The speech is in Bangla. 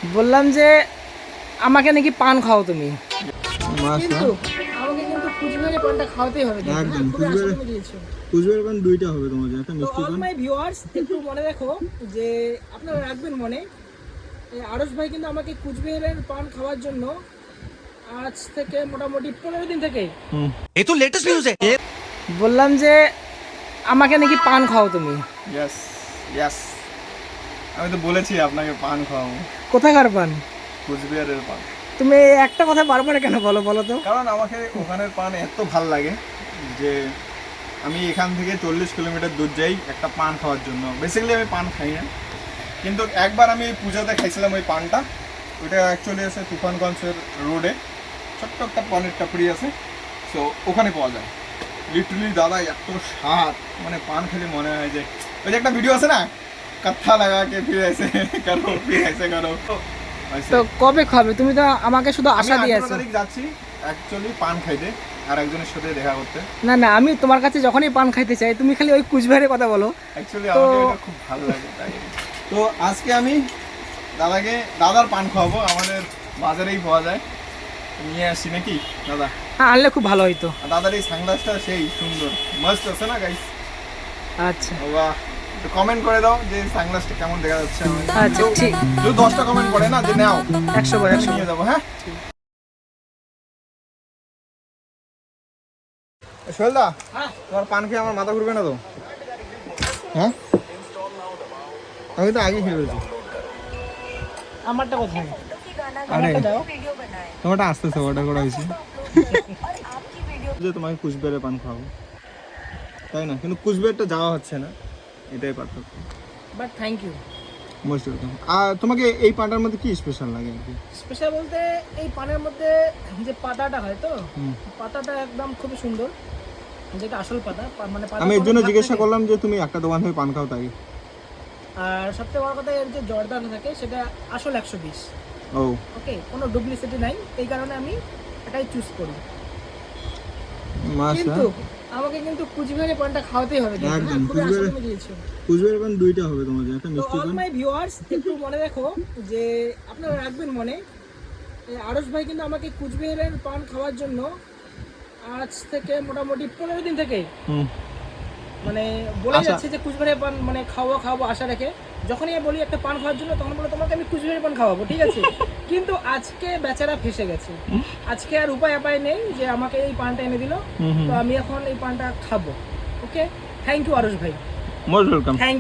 বললাম যে আমাকে নাকি পান খাও তুমি, মাশা কিন্তু আমাকে কিন্তু কুচবিহারের পানটা খাওয়াতেই হবে। একদম খুবই আশা করে দিয়েছো। কুচবিহারের পান দুইটা হবে তোমার জন্য, একটা তো মিষ্টি অল পান। মাই ভিউয়ার্স একটু মনে রাখো যে আপনারা রাখবেন মনে, আরশ ভাই কিন্তু আমাকে কুচবিহারের পান খাওয়ার জন্য আজ থেকে মোটামুটি 15 দিন থেকে ये तो लेटेस्ट न्यूज है। বললাম যে আমাকে নাকি পান খাও তুমি। ইয়েস ইয়েস, আমি তো বলেছি আপনাকে পান খাওয়াবো, কোথাকার পান? কুচবিহারের পান। তুমি এই একটা কথা বারবার কেন বলো বলো তো? কারণ আমাকে ওখানের পান এত ভাল লাগে যে আমি এখান থেকে 40 কিলোমিটার দূর যাই একটা পান খাওয়ার জন্য। বেসিক্যালি আমি পান খাই না, কিন্তু একবার আমি পূজাতে খাইছিলাম ওই পানটা। ওইটা অ্যাকচুয়ালি আছে তুফানগঞ্জের রোডে, ছোট্ট একটা পানের টাপড়ি আছে, সো ওখানে পাওয়া যায়। লিটারালি দাদা এত স্বাদ, মানে পান খেলে মনে হয় যে ওই যে একটা ভিডিও আছে না, কাঠা লাগা কে ফিরে কারো। তো কবে খাবে? তুমি তো আমাকে শুধু আশা আমি দিয়েছো। 18 তারিখ যাচ্ছি অ্যাকচুয়ালি পান খাইতে আর একজনের সাথে দেখা করতে। না না, আমি তোমার কাছে যখনই পান খাইতে চাই তুমি খালি ওই কুচবিহারের কথা বলো। অ্যাকচুয়ালি তো- আমাকে এটা খুব ভালো লাগে তাই। তো আজকে আমি দাদার পান খাওয়াবো, আমাদের বাজারেই পাওয়া যায়, নিয়ে আসি নাকি দাদা? হ্যাঁ, আনলে খুব ভালো হইতো। আর দাদার এই সানগ্লাসটা সেই সুন্দর মস্ত আছে না গাইস? আচ্ছা বাহ, একটু কমেন্ট করে দাও যে সানগ্লাসটা কেমন দেখা যাচ্ছে আমার। আচ্ছা ঠিক, যদি 10টা কমেন্ট করে না যে নাও 100 বার 100 নিয়ে যাবো। হ্যাঁ সোহেলদা, তোমার পান খেয়ে আমার মাথা ঘুরবে না তো? হ্যাঁ, আমি তো আগে খেয়ে ফেলেছি। আমারটা কোথায়? আরে আমারটা দাও। তোমারটা আসতেছে, অর্ডার করা হয়েছে। যে তোমাকে কুচবিহারের পান খাওয়াবো তাই না, কিন্তু কুচবিহারটা যাওয়া হচ্ছে না, এটাই পার্থক্য। But thank you. Most welcome. আর তোমাকে এই পানটার মধ্যে কি স্পেশাল লাগে আর কি? স্পেশাল বলতে এই পানের মধ্যে যে পাতাটা হয় তো, হুম। পাতাটা একদম খুবই সুন্দর, যেটা আসল পাতা, মানে পাতা আমি এর অনেক জন্য ভাগ জিজ্ঞাসা থাকে। করলাম যে তুমি একটা দোকান থেকে পান খাও তাই। আর সবথেকে বড় কথা এর যে জর্দাটা থাকে সেটা আসল 120। ও ওকে, কোনো ডুপ্লিসিটি নাই, এই কারণে আমি এটাই চুজ করি। মাশা, কিন্তু আমাকে কিন্তু কুচবিহারের পানটা খাওয়াতেই হবে। একদম, খুবই আশা কুচবিহারে- করে দিয়েছো। কুচবিহারের পান দুইটা হবে তোমার জন্য, একটা তো মিষ্টি অল পান। মাই ভিউয়ার্স একটু মনে রাখো যে আপনারা রাখবেন মনে, আরশ ভাই কিন্তু আমাকে কুচবিহারের পান খাওয়ার জন্য আজ থেকে মোটামুটি 15 দিন থেকে হুম। মানে বলে আশা- যাচ্ছে যে কুচবিহারের পান মানে খাওয়াবো আশা রেখে। যখনই আমি বলি একটা পান খাওয়ার জন্য তখন বলে তোমাকে আমি কুচবিহারের পান খাওয়াবো, ঠিক আছে? কিন্তু আজকে বেচারা ফেসে গেছে। আজকে আর উপায় নেই যে আমাকে এই পানটা এনে দিল, হুম হুম, তো আমি এখন এই পানটা খাবো। ওকে, থ্যাংক ইউ আরশ ভাই, মোস্ট ওয়েলকাম। থ্যাংক